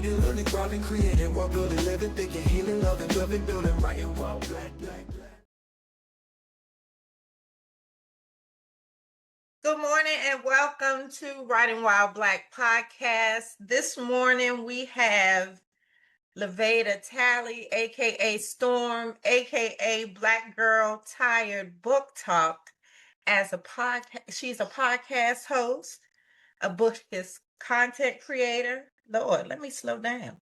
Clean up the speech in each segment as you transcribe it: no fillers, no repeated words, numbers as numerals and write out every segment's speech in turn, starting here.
Reading, learning, growing, creating, while building, living, thinking, healing, loving, loving, building, writing, while black, black, black. Good morning and welcome to Writing While Black podcast. This morning we have Lavada Talley, aka Storm, aka Black Girl Tired Book Talk, as a podcast. She's a podcast host, a book content creator. Lord, let me slow down.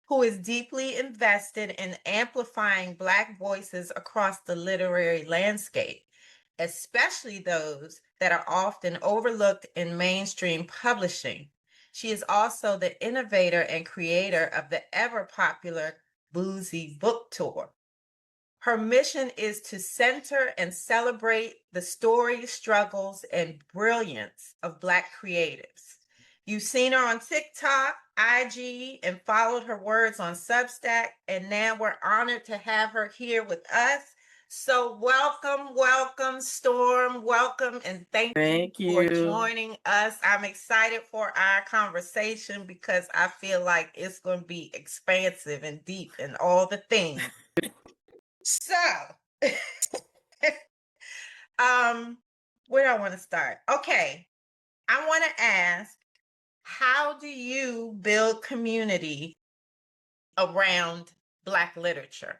Who is deeply invested in amplifying Black voices across the literary landscape, especially those that are often overlooked in mainstream publishing. She is also the innovator and creator of the ever popular Boozy Book Tour. Her mission is to center and celebrate the stories, struggles, and brilliance of Black creatives. You've seen her on TikTok, IG, and followed her words on Substack, and now we're honored to have her here with us. So welcome, Storm. Welcome, and thank you for joining us. I'm excited for our conversation because I feel like it's going to be expansive and deep and all the things. So, where do I want to start? Okay, I want to ask, how do you build community around Black literature?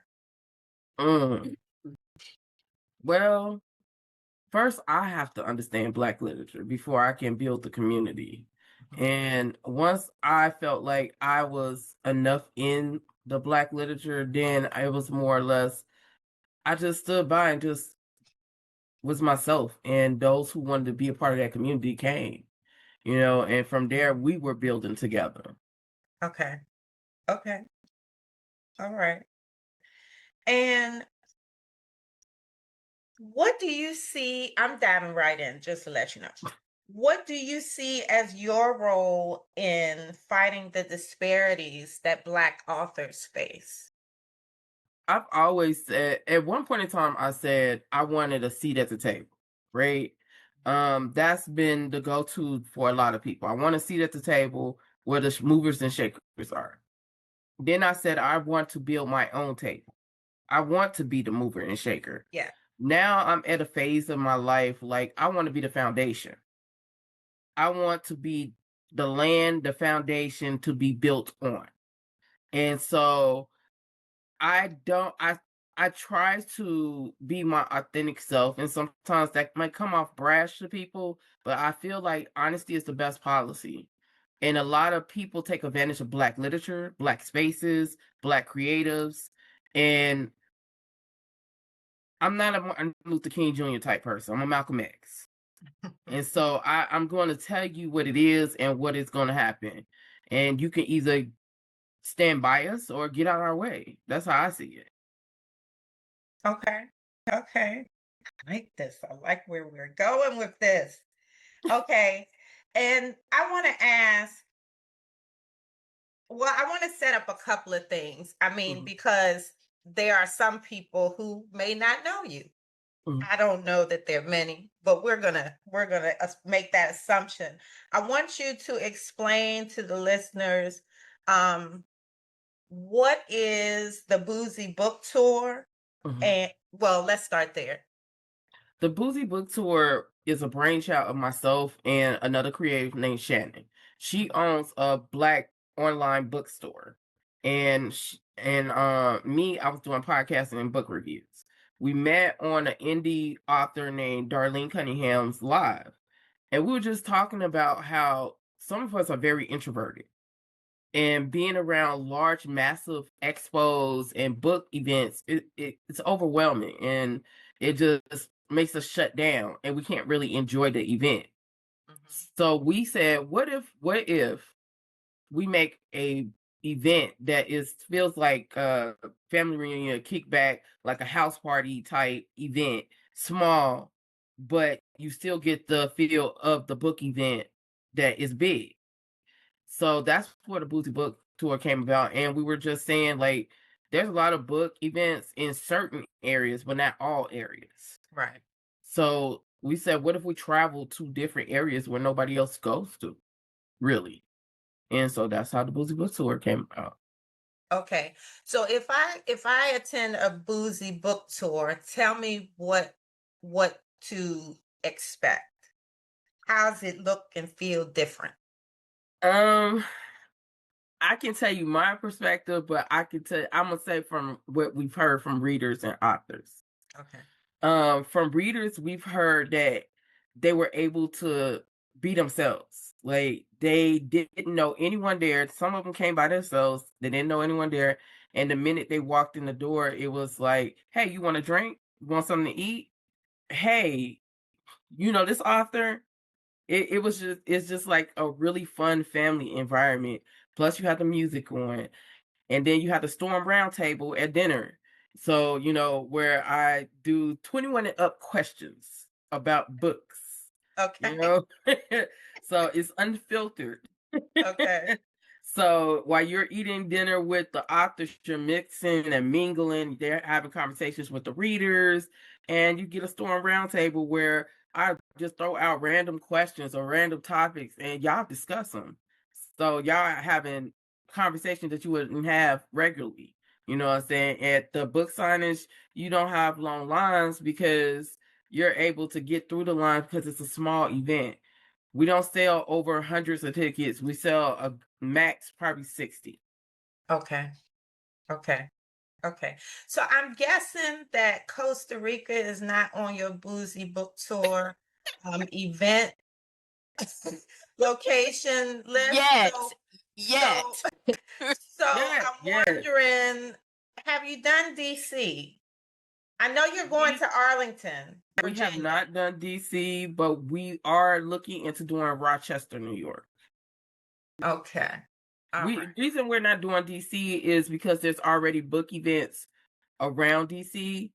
Well, first I have to understand Black literature before I can build the community. And once I felt like I was enough in the Black literature, then it was more or less, I just stood by and just was myself. And those who wanted to be a part of that community came, and from there we were building together. Okay. All right. And what do you see? I'm diving right in just to let you know. What do you see as your role in fighting the disparities that Black authors face? I've always said, at one point in time, I said I wanted a seat at the table, right? That's been the go-to for a lot of people. I want a seat at the table where the movers and shakers are. Then I said I want to build my own table. I want to be the mover and shaker. Yeah. Now I'm at a phase of my life, like I want to be the foundation. I want to be the land, the foundation to be built on. And so I try to be my authentic self, and sometimes that might come off brash to people, but I feel like honesty is the best policy. And a lot of people take advantage of Black literature, Black spaces, Black creatives, and I'm not a Martin Luther King Jr. type person. I'm a Malcolm X. And so I'm going to tell you what it is and what is going to happen. And you can either stand by us or get out of our way. That's how I see it. Okay. I like this. I like where we're going with this. Okay. And I want to ask, well, I want to set up a couple of things. I mean, because there are some people who may not know you. I don't know that there are many, but we're gonna make that assumption. I want you to explain to the listeners what is the Boozy Book Tour, and well, let's start there. The Boozy Book Tour is a brainchild of myself and another creative named Shannon. She owns a Black online bookstore, and me, I was doing podcasting and book reviews. We met on an indie author named Darlene Cunningham's live, and we were just talking about how some of us are very introverted, and being around large, massive expos and book events, it's overwhelming, and it just makes us shut down, and we can't really enjoy the event. So we said, what if we make a event that feels like a family reunion, kickback, like a house party type event, small, but you still get the feel of the book event that is big. So that's where the Boozy Book Tour came about. And we were just saying, like, there's a lot of book events in certain areas, but not all areas. Right. So we said, what if we travel to different areas where nobody else goes to, really? And so that's how the Boozy Book Tour came about. Okay. So if I attend a boozy book tour, tell me what to expect. How's it look and feel different? Um, I can tell you my perspective, but I'm gonna say from what we've heard from readers and authors. Okay. From readers, we've heard that they were able to be themselves. Like they didn't know anyone there. Some of them came by themselves. They didn't know anyone there. And the minute they walked in the door, it was like, "Hey, you want a drink? You want something to eat? Hey, you know this author?" It's just like a really fun family environment. Plus, you have the music on, and then you have the Storm Round Table at dinner. So, where I do 21 and up questions about books, you Okay. know? So it's unfiltered. Okay. So while you're eating dinner with the authors, you're mixing and mingling, they're having conversations with the readers, and you get a Storm Roundtable where I just throw out random questions or random topics and y'all discuss them. So y'all are having conversations that you wouldn't have regularly. You know what I'm saying? At the book signage, you don't have long lines because you're able to get through the line because it's a small event. We don't sell over hundreds of tickets. We sell a max probably 60. Okay. Okay. Okay. So I'm guessing that Costa Rica is not on your boozy book tour event location list. Yet. So Yet. so Yeah, I'm yeah. wondering, have you done DC? I know you're going to Arlington, We have Virginia. not done DC, but we are looking into doing Rochester, New York. Okay. All right. Reason we're not doing DC is because there's already book events around DC,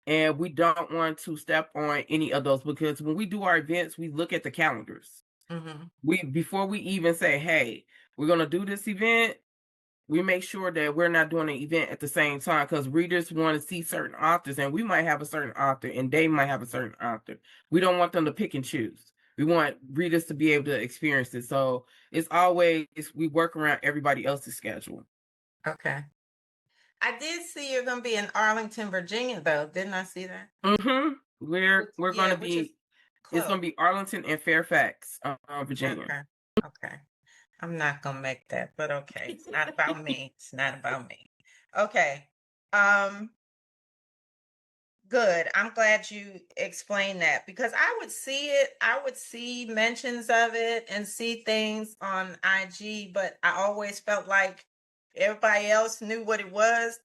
and we don't want to step on any of those because when we do our events, we look at the calendars. Mm-hmm. Before we even say, "Hey, we're gonna do this event," we make sure that we're not doing an event at the same time because readers want to see certain authors, and we might have a certain author, and they might have a certain author. We don't want them to pick and choose. We want readers to be able to experience it. So it's always we work around everybody else's schedule. Okay. I did see you're going to be in Arlington, Virginia, though. Didn't I see that? We're going to Which is be. It's going to be Arlington and Fairfax, Virginia. Okay. Okay. I'm not gonna make that, but okay. It's not about me. It's not about me. Okay. Um, good. I'm glad you explained that because I would see it, I would see mentions of it and see things on IG, but I always felt like everybody else knew what it was,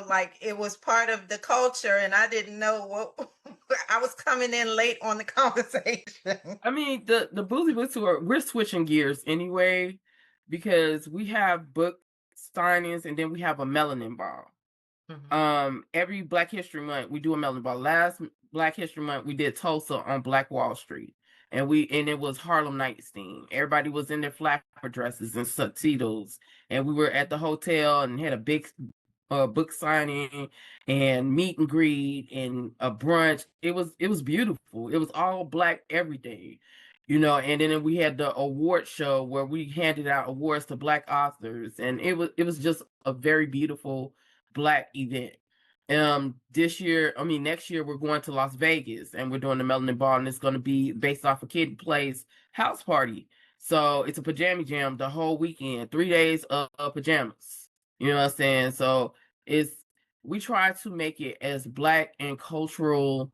like it was part of the culture and I didn't know what I was coming in late on the conversation. I mean, the Boozy Book Tour, we're switching gears anyway because we have book signings and then we have a melanin ball. Every Black History Month we do a melanin ball. Last Black History Month we did Tulsa on Black Wall Street, and it was Harlem Nights theme. Everybody was in their flapper dresses and tuxedos, and we were at the hotel and had a big book signing and meet and greet and a brunch. It was beautiful. It was all Black every day, and then we had the award show where we handed out awards to Black authors, and it was just a very beautiful Black event. Next year we're going to Las Vegas and we're doing the Melanin Ball, and it's going to be based off a Kid Plays house party. So it's a pajama jam the whole weekend, 3 days of pajamas. You know what I'm saying? So we try to make it as Black and culturally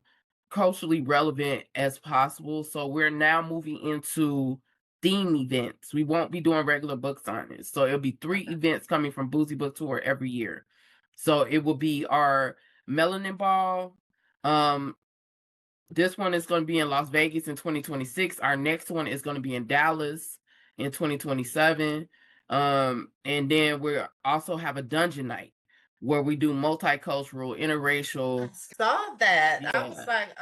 relevant as possible. So we're now moving into theme events. We won't be doing regular book signings. So it'll be 3 events coming from Boozy Book Tour every year. So it will be our Melanin Ball. This one is going to be in Las Vegas in 2026. Our next one is going to be in Dallas in 2027. And then we also have a dungeon night where we do multicultural, interracial. I saw that. I Yeah. was like,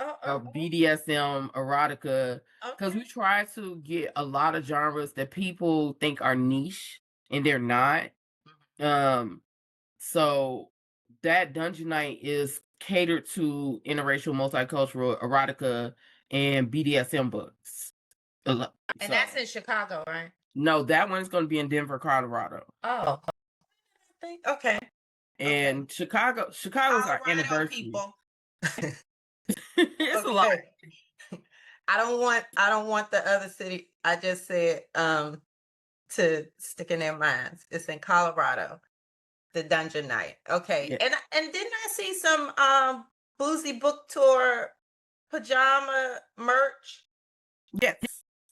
BDSM, erotica, because we try to get a lot of genres that people think are niche and they're not. So that dungeon night is catered to interracial, multicultural, erotica, and BDSM books. and that's in Chicago, right? No, that one's going to be in Denver, Colorado. Oh, okay. And Chicago's our Colorado anniversary. people. It's a lot. Okay. I don't want the other city I just said to stick in their minds. It's in Colorado, the Dungeon Night. Okay. Yeah. And didn't I see some Boozy Book Tour pajama merch Yes.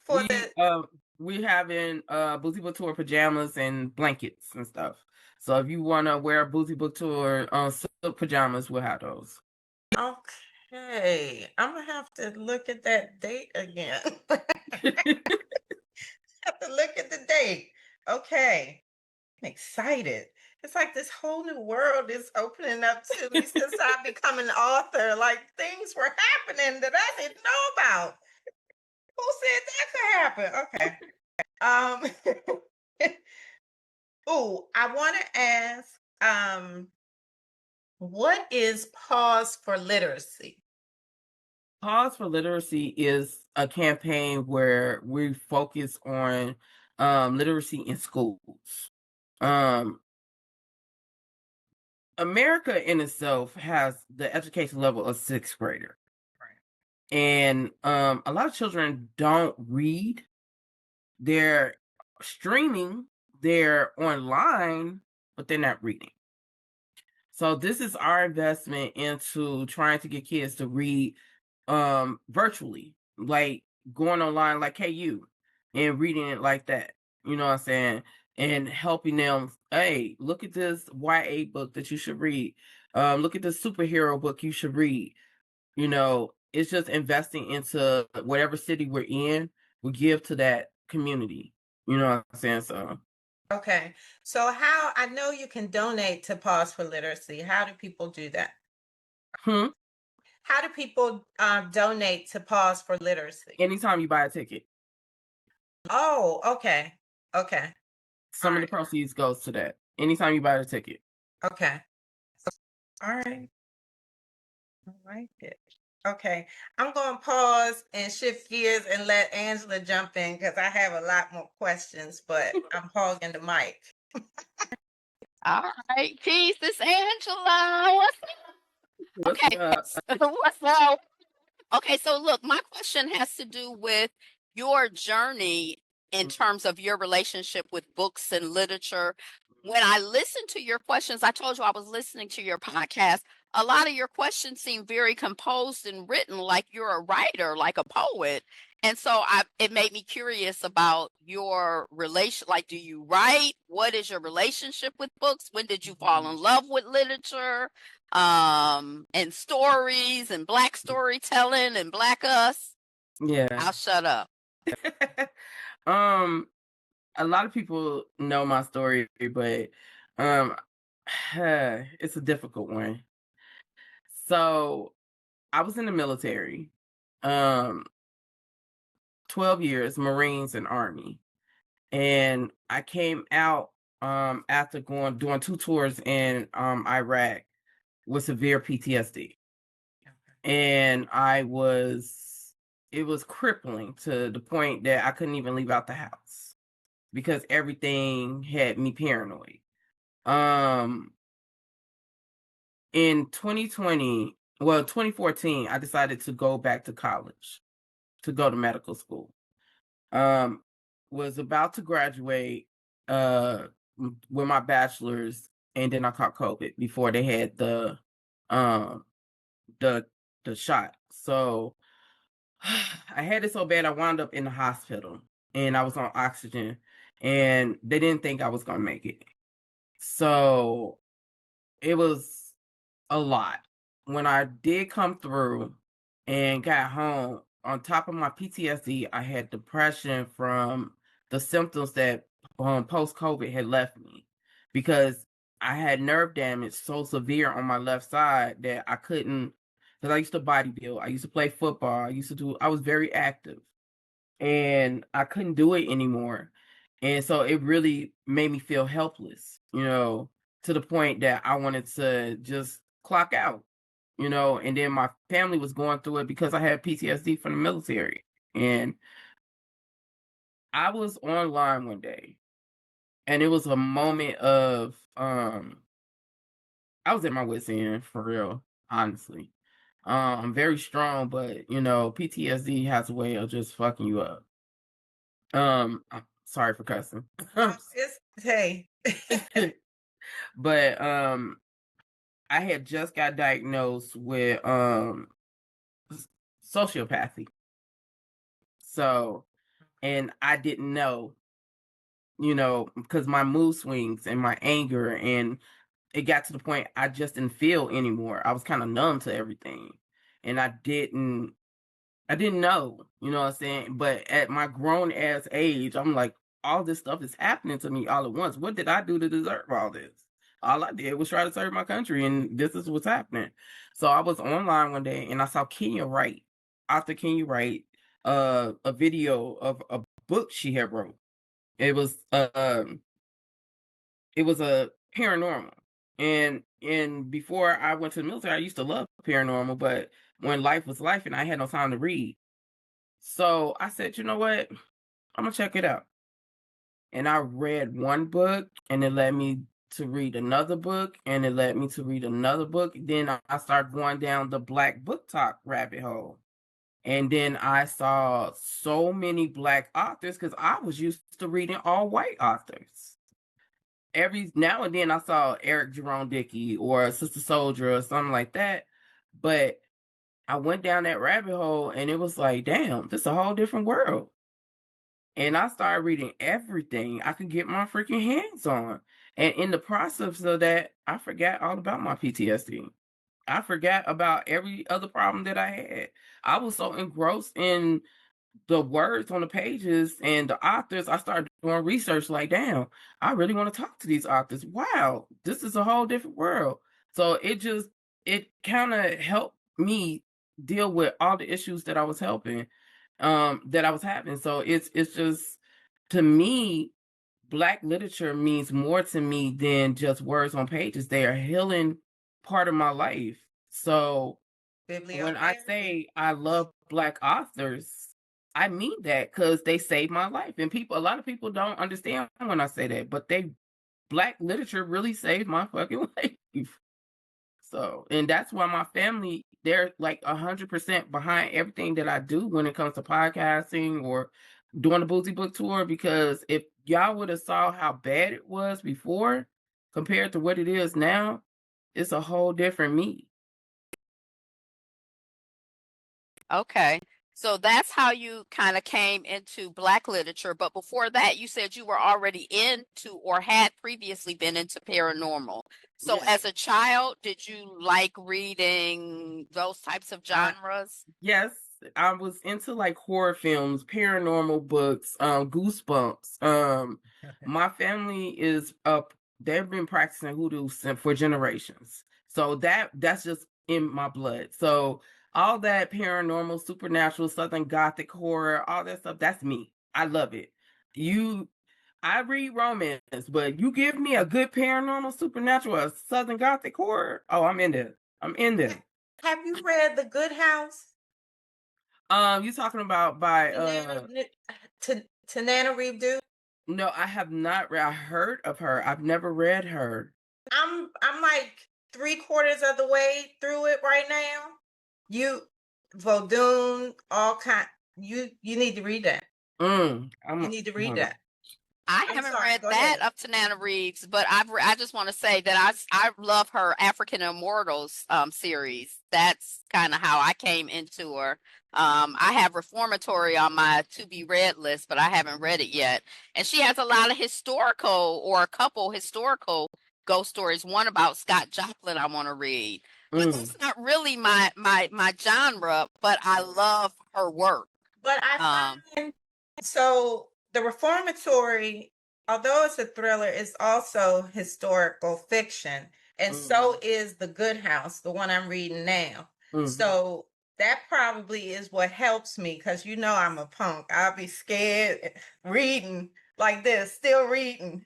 for the We having Boozy Book Tour pajamas and blankets and stuff. So if you want to wear Boozy Book Tour silk pajamas, we'll have those. Okay. I'm gonna have to look at that date again. Have to look at the date. Okay. I'm excited. It's like this whole new world is opening up to me since I've become an author. Like things were happening that I didn't know about. Who said that could happen? Okay. Oh, I want to ask, what is Pause for Literacy? Pause for Literacy is a campaign where we focus on literacy in schools. America in itself has the education level of sixth grader. Right. And a lot of children don't read. They're streaming, they're online, but they're not reading. So this is our investment into trying to get kids to read virtually, like going online like KU and reading it like that. You know what I'm saying? And helping them, hey, look at this YA book that you should read. Look at this superhero book you should read. You know, it's just investing into whatever city we're in, we give to that community. You know what I'm saying? So Okay. So how I know you can donate to Pause for Literacy. How do people do that? How do people donate to Pause for Literacy? Anytime you buy a ticket. Oh, okay. Okay. Some of the proceeds goes to that. Anytime you buy a ticket. Okay. All right. I like it. Okay. I'm going to pause and shift gears and let Angela jump in because I have a lot more questions, but I'm hogging the mic. All right, peace. It's Angela. What's up? Okay, what's up? Okay, so look, my question has to do with your journey in terms of your relationship with books and literature. When I listened to your questions, I told you I was listening to your podcast. A lot of your questions seem very composed and written like you're a writer, like a poet. And so it made me curious about your relation. Like, do you write? What is your relationship with books? When did you fall in love with literature? And stories and Black storytelling and Black us. Yeah. I'll shut up. A lot of people know my story, but it's a difficult one. So I was in the military, 12 years, Marines and Army. And I came out after doing 2 tours in Iraq with severe PTSD. And it was crippling to the point that I couldn't even leave out the house because everything had me paranoid. In 2014, I decided to go back to college, to go to medical school. Was about to graduate with my bachelor's, and then I caught COVID before they had the shot. So I had it so bad I wound up in the hospital and I was on oxygen and they didn't think I was gonna make it. So it was a lot. When I did come through and got home, on top of my PTSD, I had depression from the symptoms that post-COVID had left me because I had nerve damage so severe on my left side that I couldn't, because I used to bodybuild, I used to play football, I was very active and I couldn't do it anymore. And so it really made me feel helpless, you know, to the point that I wanted to just clock out, you know, and then my family was going through it because I had PTSD from the military. And I was online one day, and it was a moment of I was at my wit's end for real, honestly. I'm very strong, but PTSD has a way of just fucking you up. I'm sorry for cussing. Hey. But I had just got diagnosed with sociopathy. So, and I didn't know, because my mood swings and my anger, and it got to the point I just didn't feel anymore. I was kind of numb to everything. And I didn't know, you know what I'm saying? But at my grown ass age, I'm like, all this stuff is happening to me all at once. What did I do to deserve all this? All I did was try to serve my country, and this is what's happening. So I was online one day, and I saw Wright, author Kenya Wright, a video of a book she had wrote. It was a paranormal. And before I went to the military, I used to love paranormal, but when life was life and I had no time to read. So I said, you know what? I'm gonna check it out. And I read one book, and it led me to read another book, and it led me to read another book. Then I started going down the Black book talk rabbit hole. And then I saw so many Black authors because I was used to reading all white authors. Every now and then I saw Eric Jerome Dickey or Sister Soldier or something like that. But I went down that rabbit hole, and it was like, damn, this is a whole different world. And I started reading everything I could get my freaking hands on. And in the process of that, I forgot all about my PTSD. I forgot about every other problem that I had. I was so engrossed in the words on the pages and the authors. I started doing research like, damn, I really want to talk to these authors. Wow, this is a whole different world. So it kind of helped me deal with all the issues that I was having. So it's just, to me, Black literature means more to me than just words on pages. They are healing part of my life. So when I say I love Black authors, I mean that because they saved my life. And a lot of people don't understand when I say that, but Black literature really saved my fucking life. So, and that's why my family, they're like 100% behind everything that I do when it comes to podcasting or doing the Boozy Book Tour. Because if y'all would have saw how bad it was before compared to what it is now, it's a whole different me. Okay. So that's how you kind of came into Black literature. But before that, you said you were already into or had previously been into paranormal. So Yes. as a child, did you like reading those types of genres? Yes, I was into like horror films, paranormal books, Goosebumps. My family is up. They've been practicing hoodoo for generations, so that's just in my blood. So all that paranormal, supernatural, Southern Gothic horror, all that stuff, that's me. I love it. I read romance, but you give me a good paranormal, supernatural, or Southern Gothic horror. Oh, I'm in there. I'm in there. Have you read The Good House? You talking about by Tanana Reeve? no, I have not read. I heard of her. I've never read her. I'm like 3/4 of the way through it right now. You Vodun, all kind. You need to read that. You need to read that. I I'm haven't sorry, read go that ahead. up to Nana Reeves, but I just want to say that I love her African Immortals series. That's kind of how I came into her. I have Reformatory on my to be read list, but I haven't read it yet. And she has a lot of historical or a couple historical ghost stories. One about Scott Joplin I want to read. But it's not really my genre, but I love her work. But I find so the Reformatory, although it's a thriller, is also historical fiction. And so is The Good House, the one I'm reading now. So that probably is what helps me because I'm a punk. I'll be scared reading like this, still reading.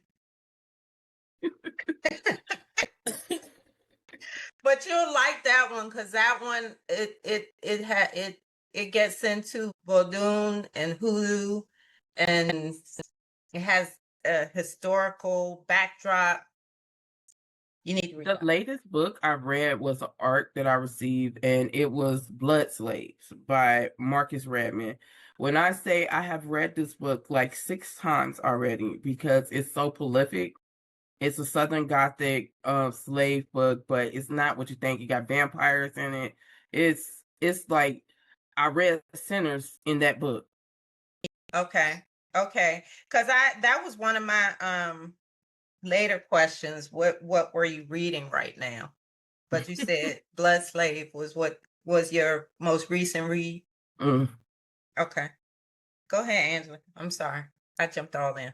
But you'll like that one because that one it gets into Vodun and hoodoo and it has a historical backdrop. You need to read The that. latest book I read was an art that I received, and it was Blood Slaves by Marcus Redman. When I say I have read this book like 6 times already because it's so prolific. It's a Southern Gothic slave book, but it's not what you think. You got vampires in it. It's like I read Sinners in that book. Okay. Because that was one of my later questions. What were you reading right now? But you said Blood Slave was what was your most recent read? Mm. Okay. Go ahead, Angela. I'm sorry. I jumped all in.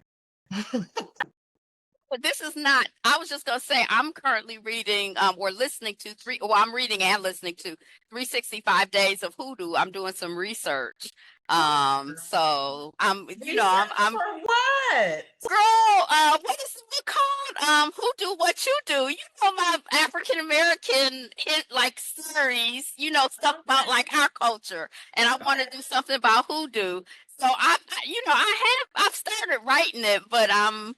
But this is not, I was just going to say, I'm currently reading or listening to I'm reading and listening to 365 Days of Hoodoo. I'm doing some research. So I'm, I'm For what? girl, what is it called? Who Do What You Do? You know, my African American hit like series, stuff about like our culture. And I want to do something about hoodoo. So I've started writing it, but I'm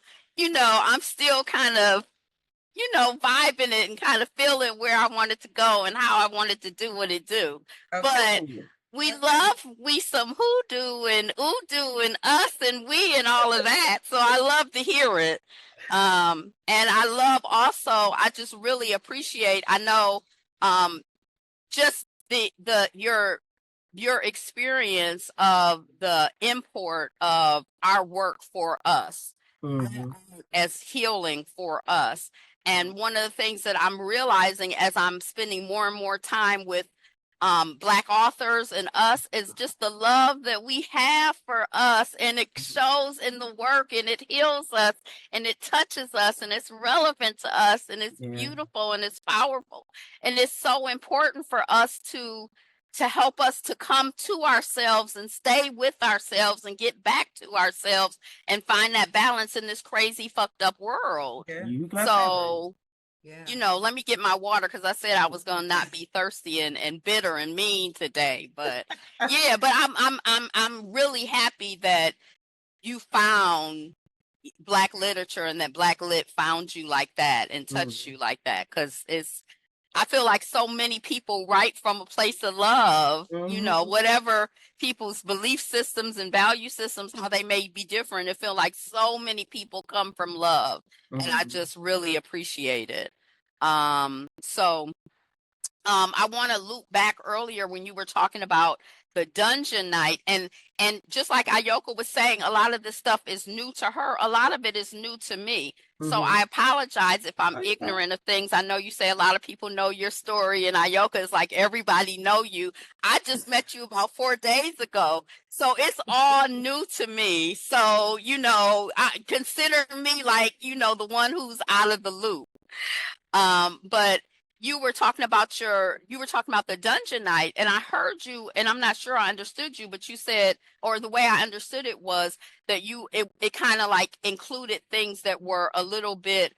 still kind of, vibing it and kind of feeling where I wanted to go and how I wanted to do what it do. Okay. But we love some hoodoo and oodoo and us and we and all of that. So I love to hear it. And I love also, I just really appreciate, I know, just your experience of the import of our work for us as healing for us. And one of the things that I'm realizing as I'm spending more and more time with Black authors and us is just the love that we have for us, and it shows in the work, and it heals us, and it touches us, and it's relevant to us, and it's beautiful, and it's powerful, and it's so important for us to help us to come to ourselves and stay with ourselves and get back to ourselves and find that balance in this crazy fucked up world. So let me get my water because I said I was gonna not be thirsty and bitter and mean today. But yeah, but I'm really happy that you found Black literature and that Black lit found you like that and touched you like that, because I feel like so many people write from a place of love, whatever people's belief systems and value systems, how they may be different. I feel like so many people come from love, and I just really appreciate it. I want to loop back earlier when you were talking about the dungeon night, and just like Ayoko was saying, a lot of this stuff is new to her. A lot of it is new to me. So I apologize if I'm ignorant of things. I know you say a lot of people know your story, and Ayoko is like, everybody know you. I just met you about 4 days ago. So it's all new to me. So, I consider me like, the one who's out of the loop. But you were talking about the dungeon night, and I heard you, and I'm not sure I understood you, but you said, or the way I understood it was that it kind of like included things that were a little bit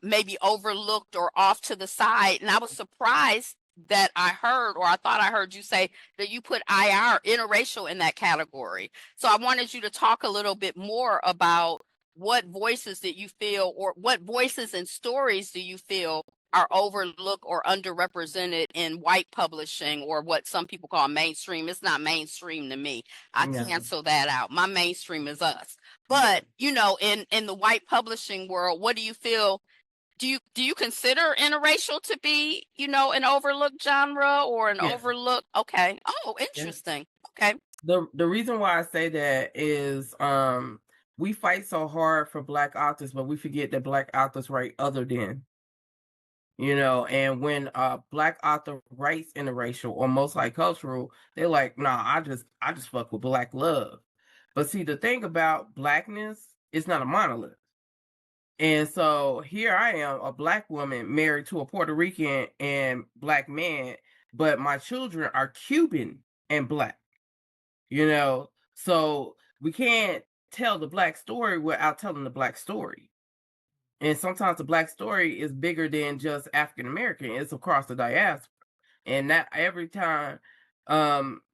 maybe overlooked or off to the side. And I was surprised that I thought I heard you say that you put interracial in that category. So I wanted you to talk a little bit more about what voices that you feel, or what voices and stories do you feel are overlooked or underrepresented in white publishing, or what some people call mainstream. It's not mainstream to me. I cancel that out. My mainstream is us. But, in the white publishing world, what do you feel? Do you consider interracial to be, an overlooked genre or an overlooked? Okay. Oh, interesting. Okay. The reason why I say that is we fight so hard for Black authors, but we forget that Black authors write other than. And when a Black author writes interracial or multicultural, they're like, nah, I just fuck with Black love. But see, the thing about Blackness, it's not a monolith. And so here I am, a Black woman married to a Puerto Rican and Black man, but my children are Cuban and Black. So we can't tell the Black story without telling the Black story. And sometimes the Black story is bigger than just African American. It's across the diaspora. And not every time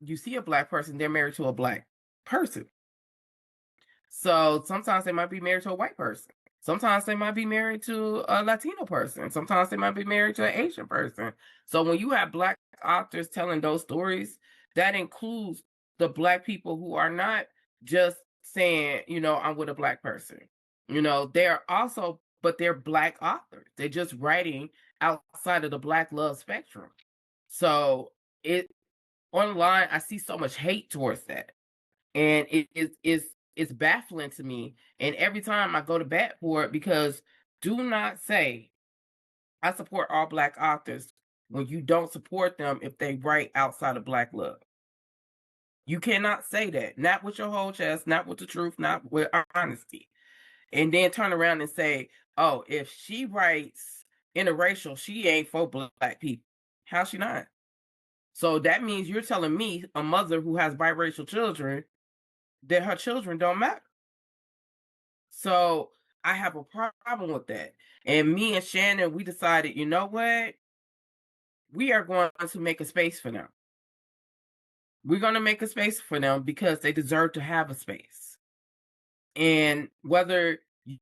you see a Black person, they're married to a Black person. So sometimes they might be married to a white person. Sometimes they might be married to a Latino person. Sometimes they might be married to an Asian person. So when you have Black authors telling those stories, that includes the Black people who are not just saying, I'm with a Black person. They're also, but they're Black authors. They're just writing outside of the Black love spectrum. So online, I see so much hate towards that. And it's baffling to me. And every time I go to bat for it, because do not say I support all Black authors when you don't support them if they write outside of Black love. You cannot say that. Not with your whole chest, not with the truth, not with honesty. And then turn around and say, oh, if she writes interracial, she ain't for Black people. How's she not? So that means you're telling me, a mother who has biracial children, that her children don't matter. So I have a problem with that. And me and Shannon, we decided, you know what? We are going to make a space for them. We're going to make a space for them because they deserve to have a space. And whether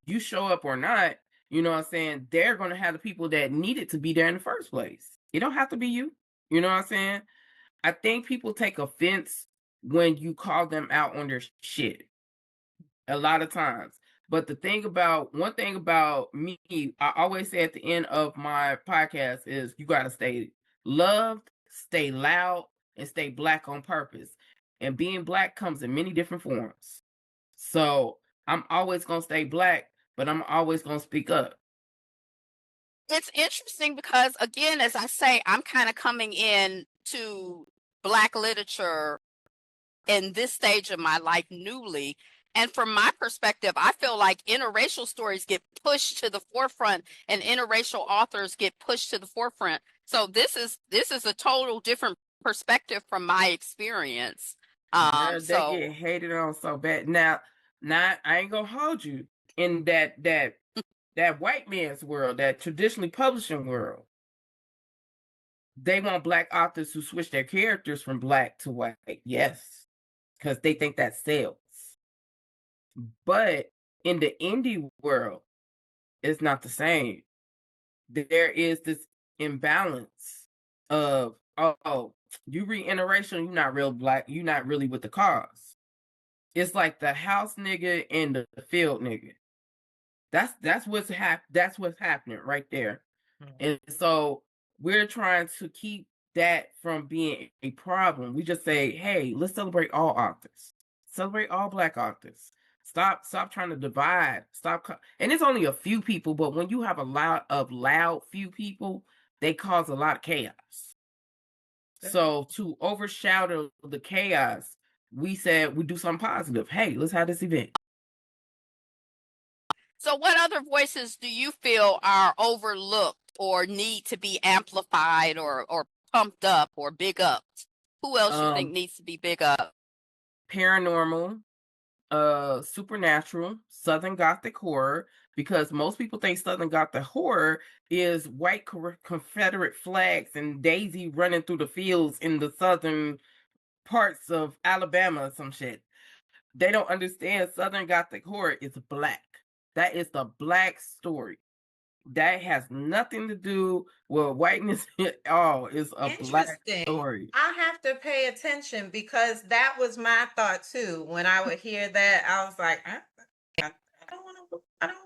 you show up or not, you know what I'm saying, they're going to have the people that needed to be there in the first place. It don't have to be you. You know what I'm saying? I think people take offense when you call them out on their shit a lot of times. But one thing about me, I always say at the end of my podcast is you got to stay loved, stay loud, and stay Black on purpose. And being Black comes in many different forms. So I'm always going to stay Black, but I'm always going to speak up. It's interesting because, again, as I say, I'm kind of coming in to Black literature in this stage of my life newly. And from my perspective, I feel like interracial stories get pushed to the forefront and interracial authors get pushed to the forefront. So this is a total different perspective from my experience. They get hated on so bad. Now I ain't gonna hold you in that white man's world, that traditionally publishing world. They want Black authors who switch their characters from Black to white. Yes, because they think that sells. But in the indie world, it's not the same. There is this imbalance of, oh, you read interracial, you're not real Black, you're not really with the cause. It's like the house nigga and the field nigga. That's what's happening right there. And so we're trying to keep that from being a problem. We just say, hey, let's celebrate all authors. Celebrate all Black authors. Stop trying to divide. And it's only a few people, but when you have a lot of loud few people, they cause a lot of chaos. So to overshadow the chaos, we said we do something positive. Hey, let's have this event. So what other voices do you feel are overlooked or need to be amplified or pumped up or big upped? Who else you think needs to be big up? Paranormal, supernatural, Southern Gothic horror, because most people think Southern Gothic horror is white Confederate flags and Daisy running through the fields in the southern parts of Alabama or some shit. They don't understand Southern Gothic horror is Black. That is the Black story. That has nothing to do with whiteness at all. It's a Black story. I have to pay attention because that was my thought too. When I would hear that, I was like, I don't want to.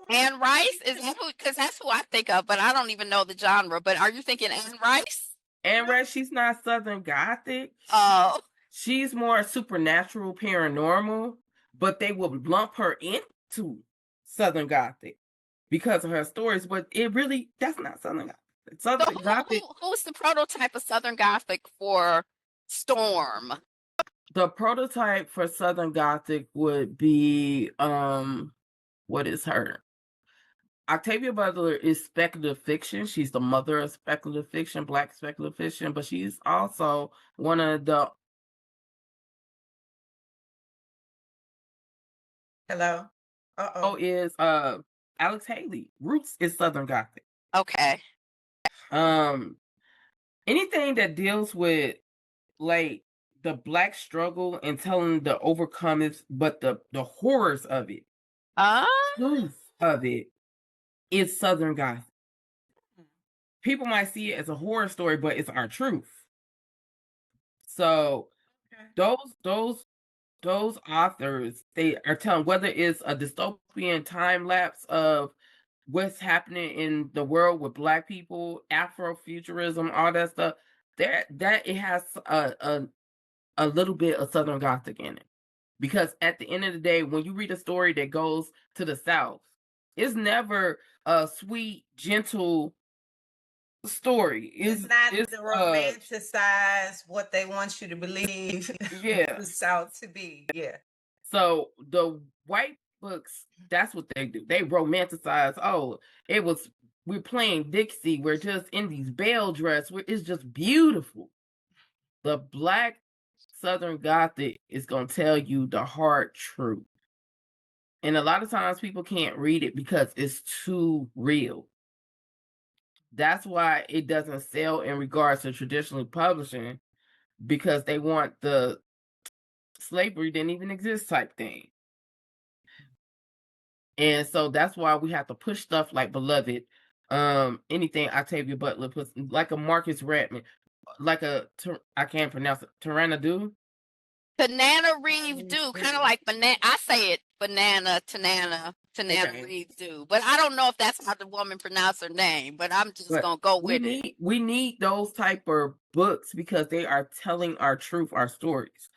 Anne Rice, is that who? Because that's who I think of, but I don't even know the genre. But are you thinking Anne Rice? Anne Rice, she's not Southern Gothic. Oh, she's more supernatural, paranormal, but they will lump her into Southern Gothic because of her stories. But that's not Southern Gothic. Southern Gothic. Who's the prototype of Southern Gothic for Storm? The prototype for Southern Gothic would be what is her? Octavia Butler is speculative fiction. She's the mother of speculative fiction, Black speculative fiction, but she's also one of the. Hello. Is Alex Haley. Roots is Southern Gothic. Okay. Anything that deals with like the Black struggle and telling the overcome it, but the horrors of it, truth of it, is Southern Gothic. People might see it as a horror story, but it's our truth. So those authors, they are telling, whether it's a dystopian time lapse of what's happening in the world with Black people, Afrofuturism, all that stuff, that it has a little bit of Southern Gothic in it. Because at the end of the day, when you read a story that goes to the South, it's never a sweet, gentle story. It's not the romanticize what they want you to believe yeah. the South to be. Yeah. So the white books, that's what they do. They romanticize, we're playing Dixie, we're just in these bell dress, it's just beautiful. The Black Southern Gothic is going to tell you the hard truth. And a lot of times people can't read it because it's too real. That's why it doesn't sell in regards to traditionally publishing, because they want the slavery didn't even exist type thing. And so that's why we have to push stuff like Beloved, anything Octavia Butler puts, like a Marcus Redmond, like I can't pronounce it, Tyrannadu. Tanana Reeves do, kind of like banana. I say it Tanana okay. Reeves do, but I don't know if that's how the woman pronounced her name. But I'm just gonna go with it. We need those type of books because they are telling our truth, our stories.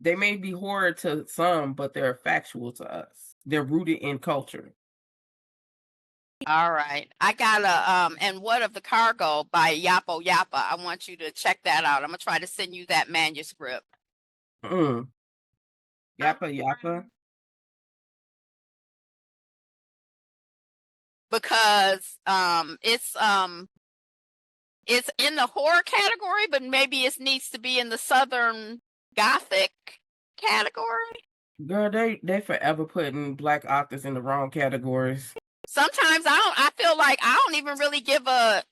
They may be horror to some, but they're factual to us. They're rooted in culture. All right. I got and What of the Cargo by Yapo Yapa. I want you to check that out. I'm going to try to send you that manuscript. Yapa Yapa. Because it's in the horror category, but maybe it needs to be in the Southern Gothic category. Girl, they forever putting Black authors in the wrong categories. Sometimes I feel like I don't even really give a.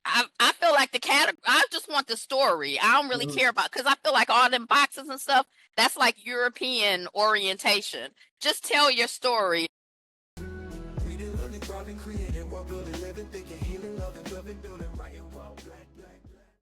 I feel like the category. I just want the story. I don't really care about, because I feel like all them boxes and stuff, that's like European orientation. Just tell your story. Reading, learning, growing, creating, while building, living, thinking, healing, loving, building.